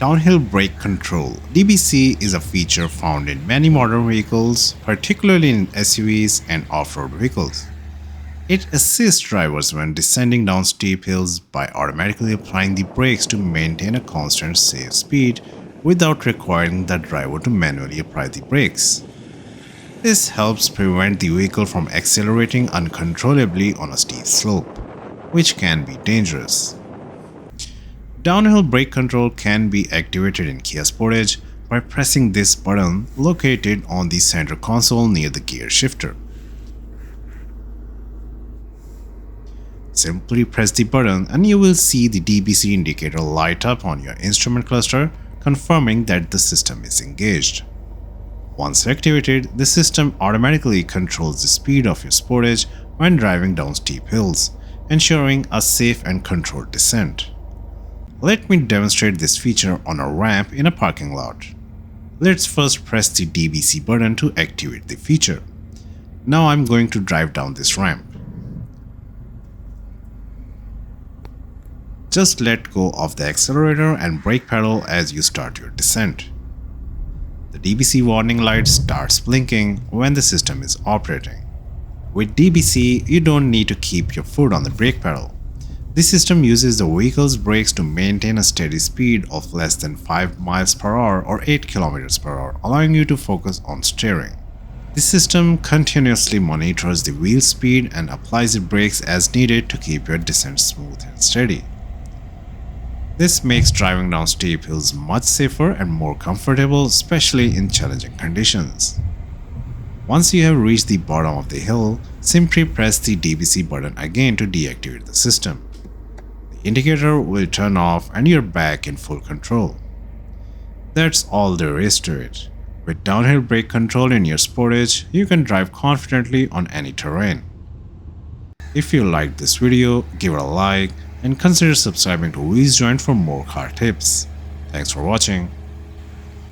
Downhill brake control (DBC) is a feature found in many modern vehicles, particularly in SUVs and off-road vehicles. It assists drivers when descending down steep hills by automatically applying the brakes to maintain a constant safe speed without requiring the driver to manually apply the brakes. This helps prevent the vehicle from accelerating uncontrollably on a steep slope, which can be dangerous. Downhill brake control can be activated in Kia Sportage by pressing this button located on the center console near the gear shifter. Simply press the button and you will see the DBC indicator light up on your instrument cluster, confirming that the system is engaged. Once activated, the system automatically controls the speed of your Sportage when driving down steep hills, ensuring a safe and controlled descent. Let me demonstrate this feature on a ramp in a parking lot. Let's first press the DBC button to activate the feature. Now I'm going to drive down this ramp. Just let go of the accelerator and brake pedal as you start your descent. The DBC warning light starts blinking when the system is operating. With DBC, you don't need to keep your foot on the brake pedal. The system uses the vehicle's brakes to maintain a steady speed of less than 5 miles per hour or 8 kilometers per hour, allowing you to focus on steering. The system continuously monitors the wheel speed and applies the brakes as needed to keep your descent smooth and steady. This makes driving down steep hills much safer and more comfortable, especially in challenging conditions. Once you have reached the bottom of the hill, simply press the DBC button again to deactivate the system. The indicator will turn off and you're back in full control. That's all there is to it. With downhill brake control in your Sportage, you can drive confidently on any terrain. If you liked this video, give it a like and consider subscribing to Wheels Joint for more car tips. Thanks for watching.